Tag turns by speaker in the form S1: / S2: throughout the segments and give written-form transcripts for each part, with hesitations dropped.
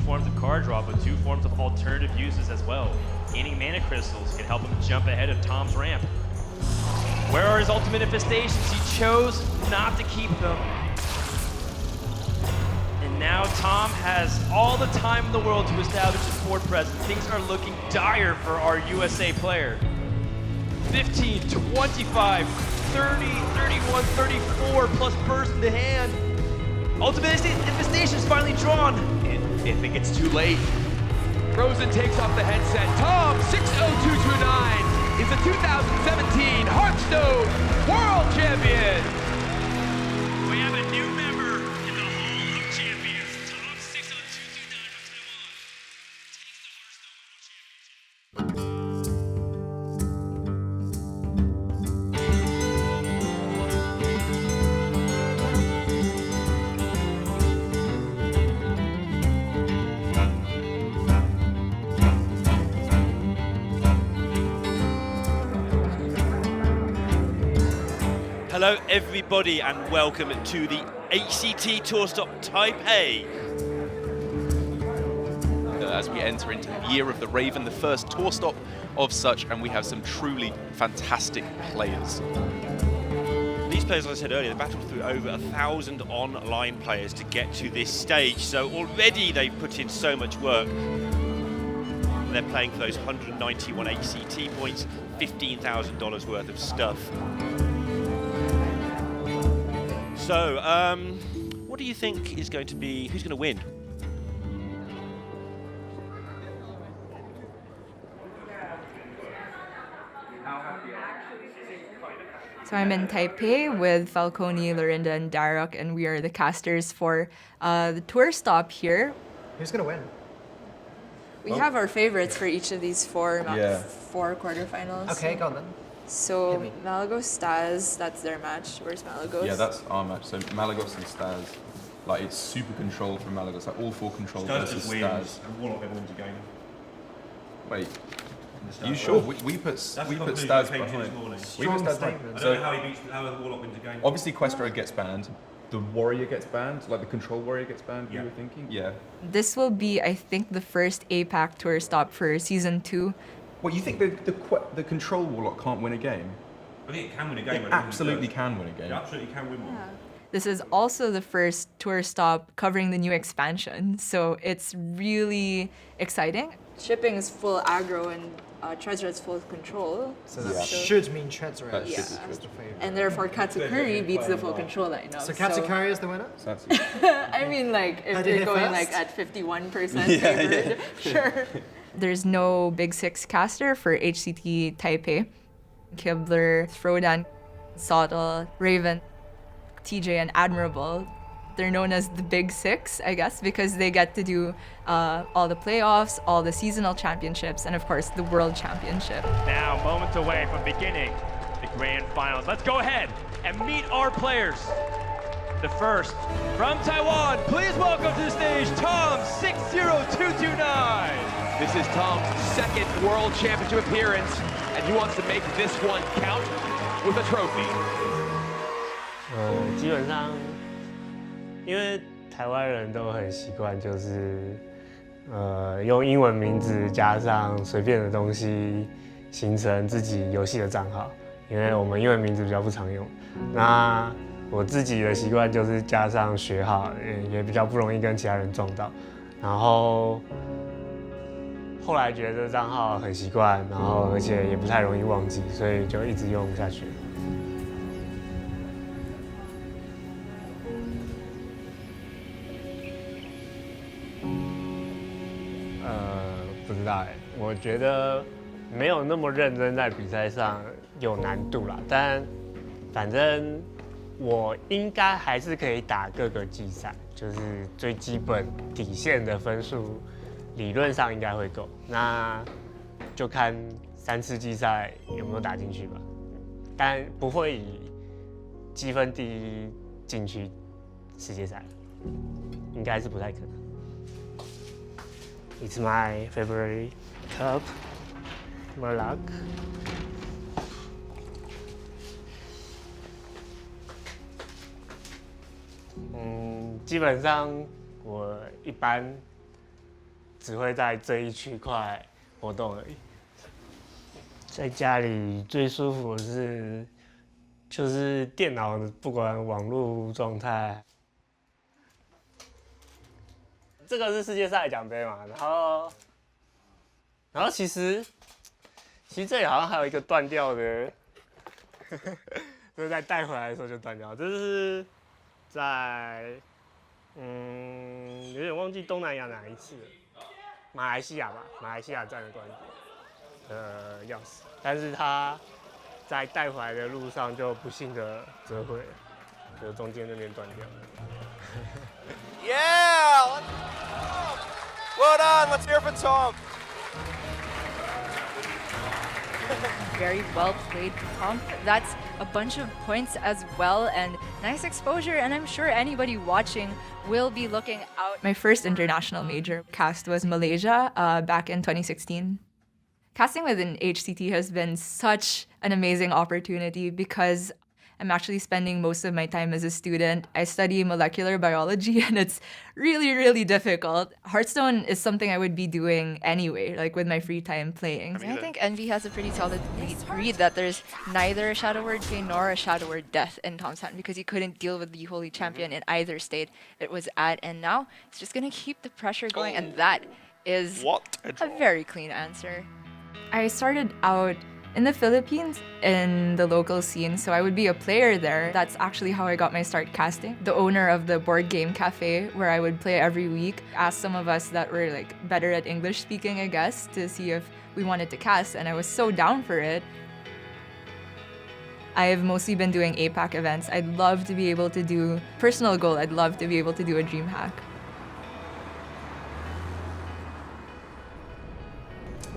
S1: forms of card draw, but 2 forms of alternative uses as well. Gaining mana crystals can help him jump ahead of Tom's ramp. Where are his ultimate infestations? He chose not to keep them. And now Tom has all the time in the world to establish his board presence. Things are looking dire for our USA player. 15, 25, 30, 31, 34 plus burst into hand. Ultimate infestation is finally drawn.
S2: If it gets too late, Rosen takes off the headset. Tom 60229 is the 2017 Hearthstone World Champion.
S1: We have a new member in the Hall of Champions. Tom 60229 of Taiwan takes the Hearthstone World Championship.
S3: Hello everybody and welcome to the HCT Tour Stop Taipei. As we enter into the year of the Raven, the first tour stop of such, and we have some truly fantastic players. These players, as I said earlier, they battled through over 1,000 online players to get to this stage, so already they've put in so much work. They're playing for those 191 HCT points, $15,000 worth of stuff. So, what do you think is going to be, who's going to win?
S4: So I'm in Taipei with Falcone, Lorinda, and Darok, and we are the casters for the tour stop here.
S5: Who's going to win?
S4: We have our favorites for each of these four quarterfinals.
S5: Okay, go on then.
S4: So Malagos Staz, that's their match. Where's Malagos?
S6: Yeah, that's our match. So Malagos and Staz, like it's super controlled from Malagos, like all 4 control versus Staz.
S1: And Warlock never wins a game.
S6: Wait, you sure? We put Staz behind. We put Staz behind.
S1: I don't know how the Warlock wins a game.
S6: Obviously, Questro gets banned. The Warrior gets banned, like the Control Warrior gets banned.
S1: Yeah.
S6: You were thinking? Yeah.
S4: This will be, I think, the first APAC tour stop for season 2.
S6: Well, you think the Control Warlock can't win a game?
S1: I think it can win a game.
S6: It absolutely can win a game.
S1: It absolutely can win one.
S4: This is also the first tour stop covering the new expansion, so it's really exciting. Shipping is full aggro and Treasure is full control.
S5: So that should mean Treasure.
S6: That should
S5: Yes.
S6: be Treasure.
S4: And therefore Katsukuri beats the full control lineup.
S5: So Katsukari is the winner?
S4: I mean, like, if
S5: Heard
S4: you're
S5: it
S4: going
S5: first?
S4: like at 51% favored, sure. There's no Big Six caster for HCT Taipei. Kibler, Frodan, Sottle, Raven, TJ, and Admirable. They're known as the Big Six, I guess, because they get to do all the playoffs, all the seasonal championships, and of course the World Championship.
S1: Now, moments away from beginning the grand finals. Let's go ahead and meet our players. The first, from Taiwan, please welcome to the stage, Tom 60229.
S2: This is Tom's second World Championship appearance, and he wants to make this one count with a trophy.
S7: 基本上，因为台湾人都很习惯，就是用英文名字加上随便的东西，形成自己游戏的账号。因为我们英文名字比较不常用，那我自己的习惯就是加上学号，也比较不容易跟其他人撞到。然后后来觉得账号很习惯，然后而且也不太容易忘记，所以就一直用下去。不知道哎，我觉得没有那么认真在比赛上有难度啦，但反正我应该还是可以打各个季赛，就是最基本底线的分数，理论上应该会够。那就看3次季赛有没有打进去吧，但不会以积分第一进去世界赛，应该是不太可能。It's my favorite cup. More luck. 基本上我一般只会在这一区块活动而已。在家里最舒服的是，就是电脑不管网络状态。这个是世界赛奖杯嘛，然后其实这里好像还有一个断掉的，就是在带回来的时候就断掉，这是在有点忘记东南亚哪一次了，马来西亚吧，马来西亚站的冠军钥匙，但是他在带回来的路上就不幸的折毁了，就是中间那边断掉了。
S8: Yeah! Well done. Let's hear it for Tom.
S4: Very well played, Tom. That's a bunch of points as well, and nice exposure, and I'm sure anybody watching will be looking out. My first international major cast was Malaysia back in 2016. Casting within HCT has been such an amazing opportunity because I'm actually spending most of my time as a student. I study molecular biology and it's really, really difficult. Hearthstone is something I would be doing anyway, like with my free time playing. I think Envy has a pretty solid read that there's neither a Shadow Word Pain nor a Shadow Word Death in Tom's hand because he couldn't deal with the Holy Champion in either state it was at. And now it's just gonna keep the pressure going, and that is a very clean answer. I started out in the Philippines in the local scene, so I would be a player there. That's actually how I got my start casting. The owner of the board game cafe where I would play every week asked some of us that were like better at English speaking, I guess, to see if we wanted to cast, and I was so down for it. I've mostly been doing APAC events. I'd love to be able to do personal goal. I'd love to be able to do a dream hack.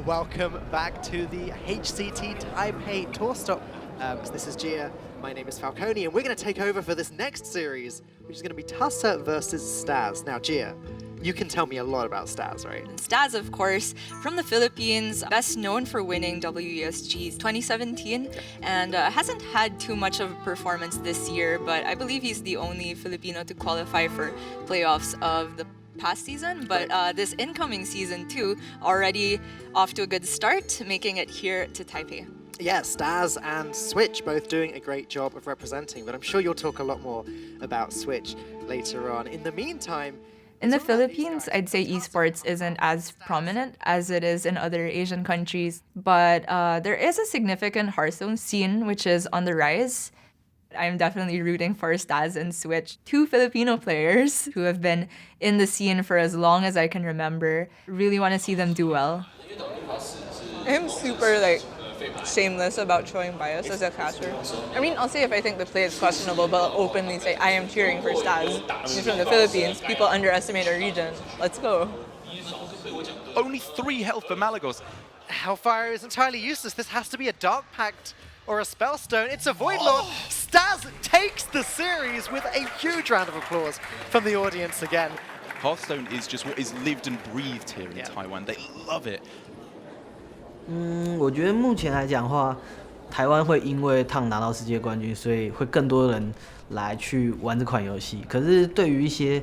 S5: Welcome back to the HCT Taipei tour stop. So this is Gia, my name is Falcone, and we're going to take over for this next series, which is going to be Tussa versus Staz. Now, Gia, you can tell me a lot about Staz, right?
S4: Staz, of course, from the Philippines, best known for winning WESG 2017, and hasn't had too much of a performance this year, but I believe he's the only Filipino to qualify for playoffs of the past season, but this incoming season too, already off to a good start, making it here to Taipei.
S5: Yeah, Staz and Switch both doing a great job of representing, but I'm sure you'll talk a lot more about Switch later on. In the meantime,
S4: in the Philippines, I'd say esports isn't as prominent as it is in other Asian countries, but there is a significant Hearthstone scene which is on the rise. I'm definitely rooting for Staz and Switch, two Filipino players who have been in the scene for as long as I can remember. Really want to see them do well.
S9: I'm super shameless about showing bias as a caster. I mean, I'll say if I think the play is questionable, but I'll openly say I am cheering for Staz. He's from the Philippines. People underestimate our region. Let's go.
S3: Only 3 health for Malagos.
S5: Hellfire is entirely useless. This has to be a Dark Pact or a Spellstone. It's a Void Lord. Staz takes the series with a huge round of applause from the audience again.
S3: Hearthstone is just what is lived and breathed here in Taiwan. They love it.
S10: 我觉得目前来讲的话，台湾会因为Tom拿到世界冠军，所以会更多人来去玩这款游戏。可是对于一些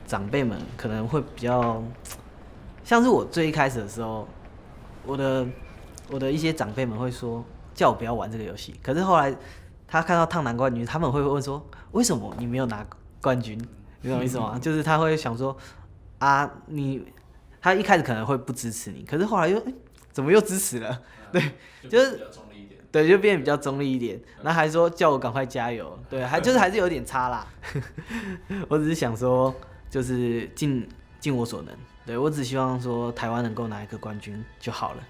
S10: 长辈们，可能会比较像是我最一开始的时候，我的一些长辈们会说叫我不要玩这个游戏。可是后来他看到Tom拿冠军，他们会问说为什么你没有拿冠军？你懂我意思吗？就是他会想说啊他一开始可能会不支持你，可是后来又怎么又支持了？对，就是对，就变得比较中立一点。然后还说叫我赶快加油，对，还是有点差啦。我只是想说，就是尽我所能，对，我只希望说台湾能够拿一个冠军就好了。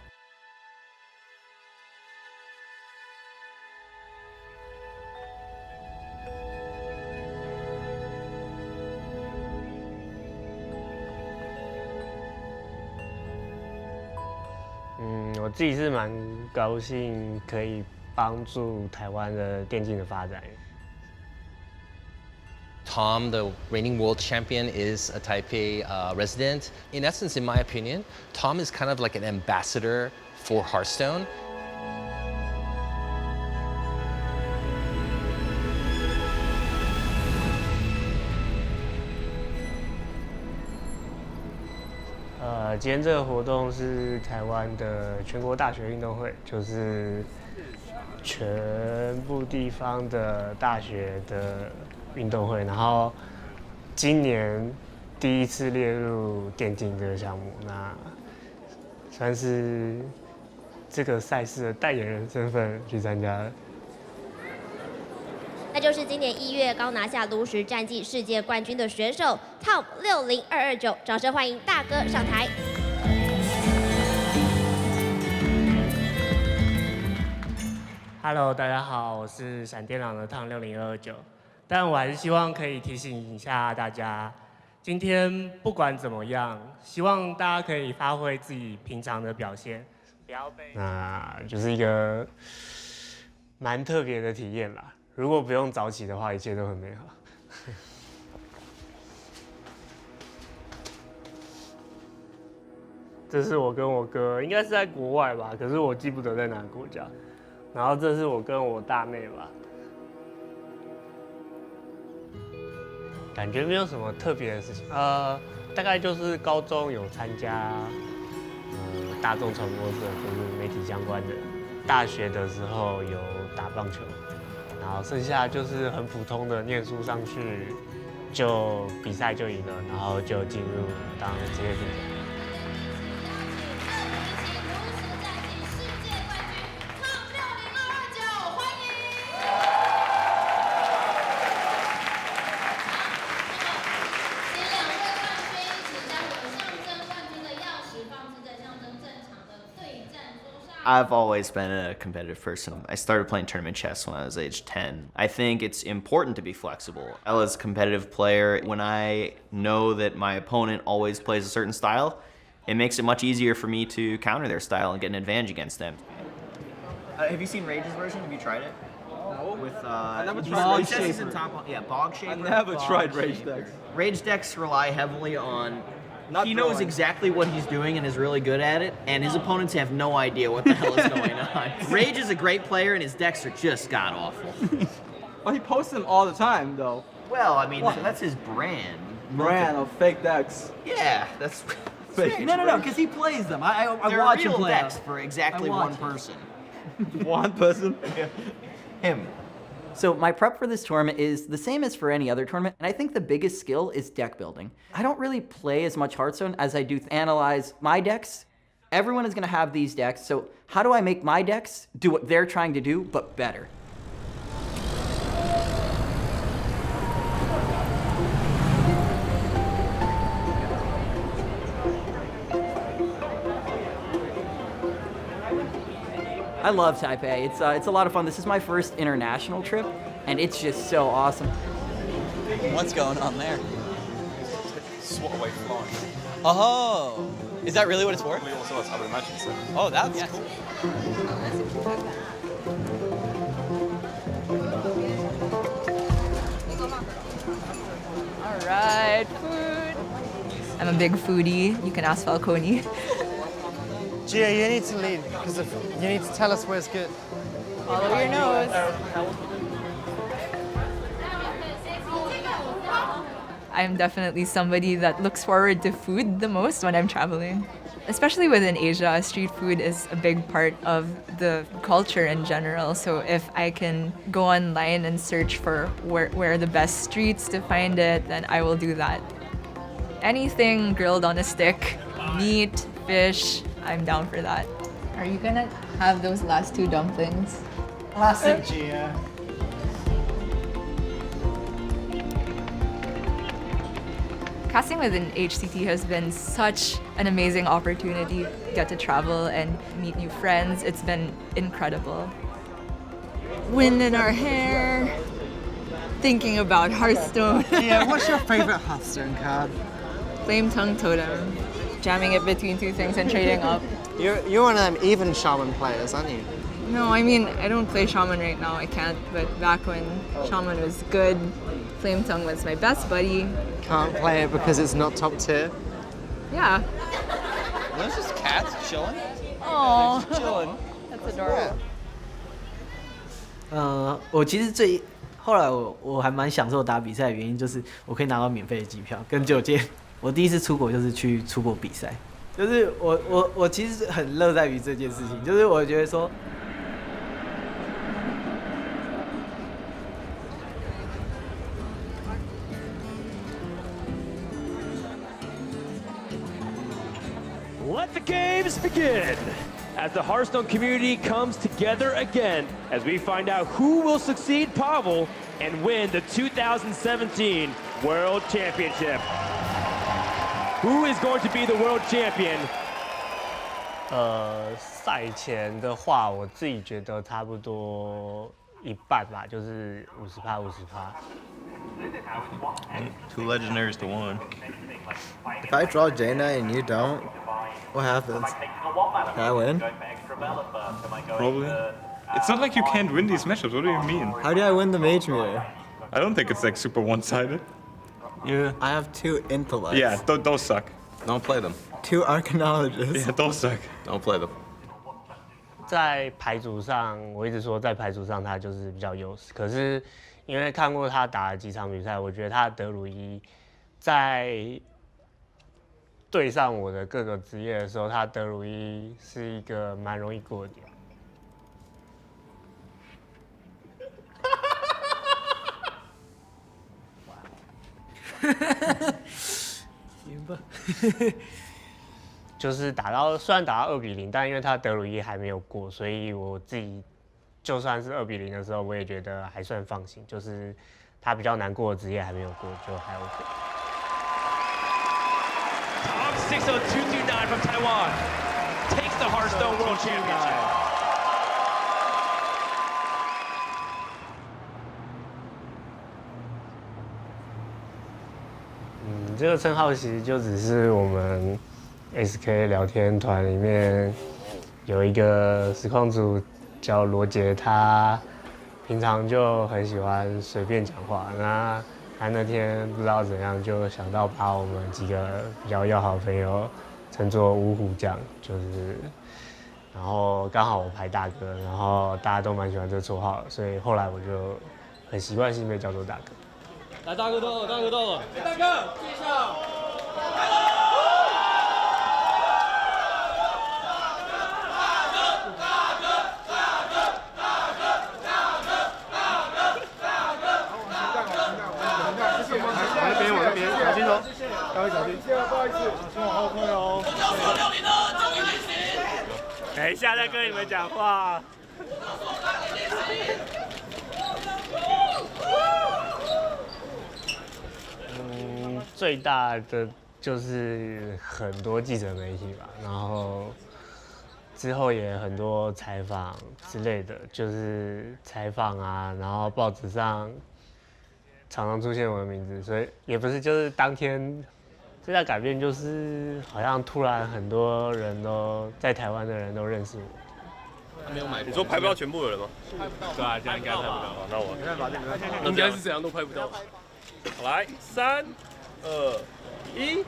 S7: 我自己是蛮高兴可以帮助台湾的电竞的发展。
S11: Tom, the reigning world champion, is a Taipei resident. In essence, in my opinion, Tom is kind of like an ambassador for Hearthstone.
S7: 今天这个活动是台湾的全国大学运动会，就是全部地方的大学的运动会，然后今年第一次列入电竞这个项目，那算是这个赛事的代言人身份去参加的。
S12: 那就是今年1月刚拿下炉石战绩世界冠军的选手 Tom 60229，掌声欢迎大哥上台。
S7: Hello， 大家好，我是闪电狼的 Tom 60229，但我还是希望可以提醒一下大家，今天不管怎么样，希望大家可以发挥自己平常的表现，不要被那就是一个蛮特别的体验啦。如果不用早起的话，一切都很美好。这是我跟我哥，应该是在国外吧，可是我记不得在哪个国家。然后这是我跟我大妹吧，感觉没有什么特别的事情。大概就是高中有参加大众传播社，就是媒体相关的。大学的时候有打棒球。然后剩下就是很普通的念书上去，就比赛就赢了，然后就进入当职业选手。
S13: I've always been a competitive person. I started playing tournament chess when I was age 10. I think it's important to be flexible. As a competitive player, when I know that my opponent always plays a certain style, it makes it much easier for me to counter their style and get an advantage against them. Have you seen Rage's version? Have you tried it? No. With I never tried Bog Shaper. I never tried Rage decks. Rage decks rely heavily on he knows exactly what he's doing and is really good at it, and his opponents have no idea what the hell is going on. Rage is a great player, and his decks are just god-awful.
S14: Well, he posts them all the time, though.
S13: Well, I mean, that's his brand.
S14: Brand of fake decks.
S13: Yeah, that's
S10: fake. No, because he plays them. I watch him play
S13: decks for exactly one person.
S14: One person?
S13: Him.
S15: So my prep for this tournament is the same as for any other tournament, and I think the biggest skill is deck building. I don't really play as much Hearthstone as I do analyze my decks. Everyone is going to have these decks, so how do I make my decks do what they're trying to do, but better? I love Taipei. It's a lot of fun. This is my first international trip, and it's just so awesome.
S16: What's going on there?
S3: Swat away flying.
S16: Oh, is that really what it's for?
S3: I would imagine so.
S16: Oh, that's cool.
S4: All right, food. I'm a big foodie. You can ask Falcone.
S5: Gia, you need to lead because you need to tell us where's good.
S4: Follow your nose. I'm definitely somebody that looks forward to food the most when I'm traveling. Especially within Asia, street food is a big part of the culture in general. So if I can go online and search for where are the best streets to find it, then I will do that. Anything grilled on a stick, meat, fish, I'm down for that. Are you gonna have those last two dumplings?
S5: Classic Gia.
S4: Casting within HCT has been such an amazing opportunity. Get to travel and meet new friends. It's been incredible. Wind in our hair, thinking about Hearthstone.
S5: Gia, what's your favorite Hearthstone card?
S4: Flame Tongue Totem. Jamming it between two things and trading up.
S5: You're one of them even Shaman players, aren't you?
S4: No, I mean, I don't play Shaman right now, I can't, but back when Shaman was good, Flame Tongue was my best buddy.
S5: Can't play it because it's not top tier?
S4: Yeah.
S16: Are those just cats chilling?
S4: Oh,
S16: just chilling.
S4: That's adorable.
S10: 我其实后来我还蛮享受打比赛的原因就是我可以拿到免费的机票跟酒店。我第一次出国就是去出国比赛，就是我其实很乐在于这件事情，就是我觉得说。
S1: Let the games begin as the Hearthstone community comes together again as we find out who will succeed Pavel and win the 2017 World Championship. Who is going to be the world champion?
S7: 赛前的话，我自己觉得差不多一半吧，就是50%。
S17: Two legendaries to one.
S18: If I draw Jaina and you don't, what happens? Can I win?
S6: Probably. It's not like you can't win these matchups. What do you mean?
S18: How do I win the mage mirror?
S6: I don't think it's like super one-sided. Yeah.
S18: I have 2 intellects.
S6: Yeah, those suck.
S17: Don't play them.
S18: 2 arcanologists.
S6: Yeah, those suck.
S17: Don't play them.
S7: 在牌组上，我一直说在牌组上他就是比较优势。可是因为看过他打了几场比赛，我觉得他的德鲁伊在对上我的各个职业的时候，他德鲁伊是一个蛮容易过的点。行吧。就是虽然打到2-0，但因为他德鲁伊还没有过，所以我自己就算是2-0的时候，我也觉得还算放心。就是他比较难过的职业还没有过，就还 OK。Tom
S1: 60229 from Taiwan takes the Hearthstone World Championship.
S7: 这个称号其实就只是我们 SK 聊天团里面有一个实况组叫罗杰，他平常就很喜欢随便讲话。他那天不知道怎样就想到把我们几个比较要好的朋友称作五虎将，然后刚好我排大哥，然后大家都蛮喜欢这个绰号，所以后来我就很习惯性被叫做大哥。
S1: 来，大哥到了，大哥到了，大哥介绍。
S19: 往那边，小心哦，大家小心。不好意思，请往后退哦。
S7: 等一下再跟你们讲话。最大的就是很多记者媒体吧，然后之后也很多采访之类的，就是采访啊，然后报纸上常常出现我的名字，所以也不是就是当天最大改变就是好像突然很多人都在台湾的人都认识我。
S19: 没有买，你说拍不到全部的人吗？
S7: 拍不到。对啊，这样应该拍不到。
S19: 那我应该是怎样都拍不到。来，3、2、1。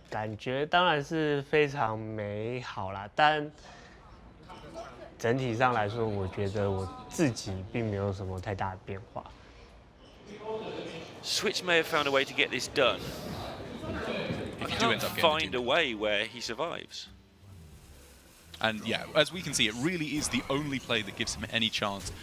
S7: 感觉当然是非常美好啦，但整体上来说，我觉得我自己并没有什么太大的变化。
S3: Switch may have found a way to get this done.
S6: If
S3: you can't find a way where he survives.
S6: And yeah, as we can see, it really is the only play that gives him any chance.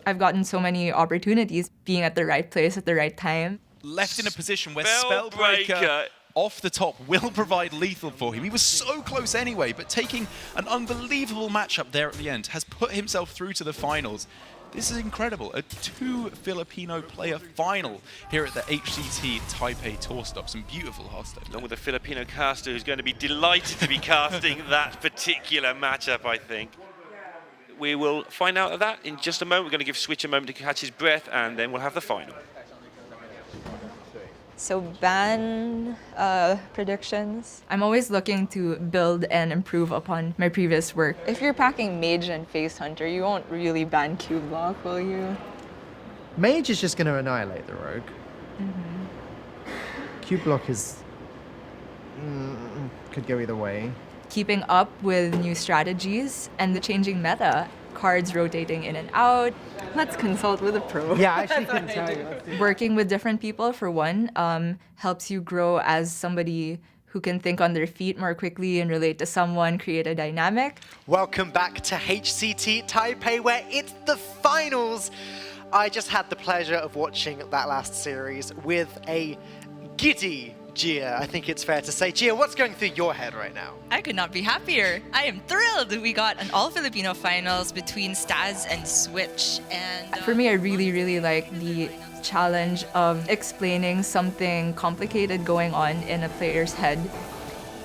S4: I've gotten so many opportunities being at the right place at the right time.
S6: Left in a position where Spellbreaker off the top will provide lethal for him. He was so close anyway, but taking an unbelievable matchup there at the end has put himself through to the finals. This is incredible. A 2 Filipino player final here at the HCT Taipei Tour Stop. Some beautiful Hearthstone.
S3: Along with a Filipino caster who's going to be delighted to be casting that particular matchup, I think. We will find out of that in just a moment. We're going to give Switch a moment to catch his breath, and then we'll have the final.
S9: So ban predictions.
S4: I'm always looking to build and improve upon my previous work.
S9: If you're packing Mage and Face Hunter, you won't really ban Q-Block, will you?
S5: Mage is just going to annihilate the Rogue. Q-Block is... could go either way.
S4: Keeping up with new strategies and the changing meta. cards rotating in and out.
S9: Let's consult with a pro.
S5: Yeah, I actually couldn't tell you.
S4: Working with different people, for one, helps you grow as somebody who can think on their feet more quickly and relate to someone, create a dynamic.
S5: Welcome back to HCT Taipei, where it's the finals. I just had the pleasure of watching that last series with a giddy Gia, I think it's fair to say. Gia, what's going through your head right now?
S20: I could not be happier. I am thrilled we got an all-Filipino finals between Staz and Switch. And
S4: For me, I really like the challenge of explaining something complicated going on in a player's head.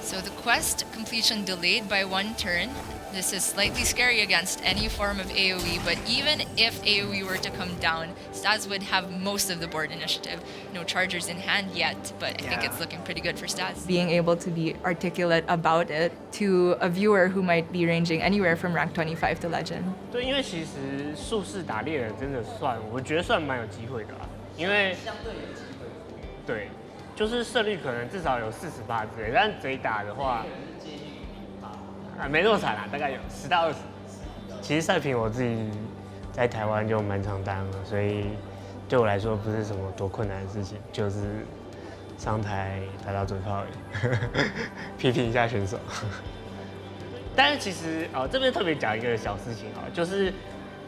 S20: So the quest completion delayed by 1 turn. This is slightly scary against any form of AoE, but even if AoE were to come down, Staz would have most of the board initiative. No chargers in hand yet, but I think it's looking pretty good for Staz.
S4: Being able to be articulate about it to a viewer who might be ranging anywhere from rank 25 to legend.
S7: 对，因为其实术士打猎人真的我觉得算蛮有机会的啦，因为相对有机会。对，就是胜率可能至少有48之类，但贼打的话。没那么惨啦，大概有10到20。其实赛评我自己在台湾就蛮常当了，所以对我来说不是什么多困难的事情，就是上台打打嘴炮而已，批评一下选手。但是其实这边特别讲一个小事情啊，就是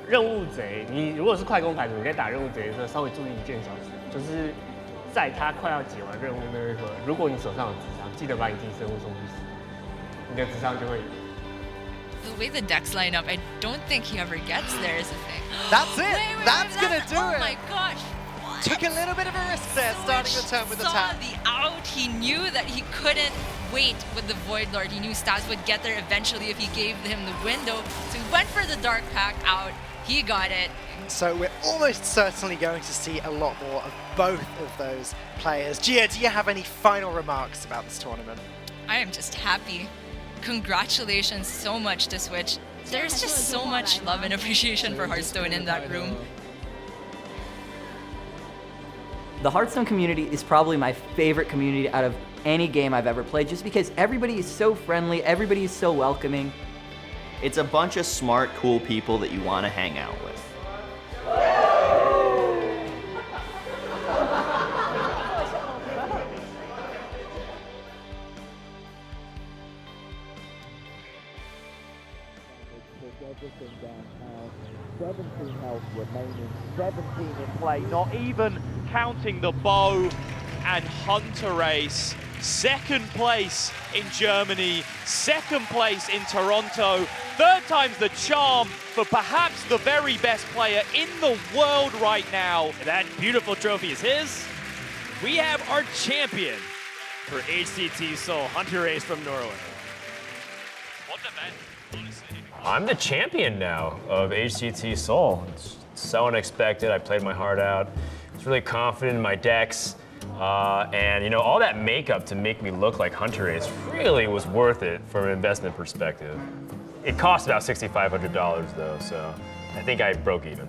S7: 任务贼，你如果是快攻牌组，你在打任务贼的时候，稍微注意一件小事，就是在他快要解完任务那一会儿，如果你手上有智商，记得把你自己生物送去死。
S20: The way the decks line up, I don't think he ever gets there is a thing.
S5: That's it! That's gonna do it!
S20: Oh my gosh! What?
S5: Took a little bit of a risk there, starting the turn with the tap.
S20: Saw the out. He knew that he couldn't wait with the Void Lord. He knew Staz would get there eventually if he gave him the window. So he went for the Dark Pack out. He got it.
S5: So we're almost certainly going to see a lot more of both of those players. Gia, do you have any final remarks about this tournament?
S20: I am just happy. Congratulations so much to Switch. There's just so much love and appreciation for Hearthstone in that room.
S15: The Hearthstone community is probably my favorite community out of any game I've ever played, just because everybody is so friendly, everybody is so welcoming.
S13: It's a bunch of smart, cool people that you want to hang out with.
S1: Everything down. 17 health remaining, 17 in play, not even counting the bow and hunter race. Second place in Germany, second place in Toronto, third time's the charm for perhaps the very best player in the world right now. That beautiful trophy is his. We have our champion for HCT Seoul, Hunter Race from Norway. What event, honestly.
S21: I'm the champion now of HCT Seoul. It's so unexpected. I played my heart out. I was really confident in my decks. And you know, all that makeup to make me look like Hunter Race really was worth it from an investment perspective. It cost about $6,500 though, so I think I broke even.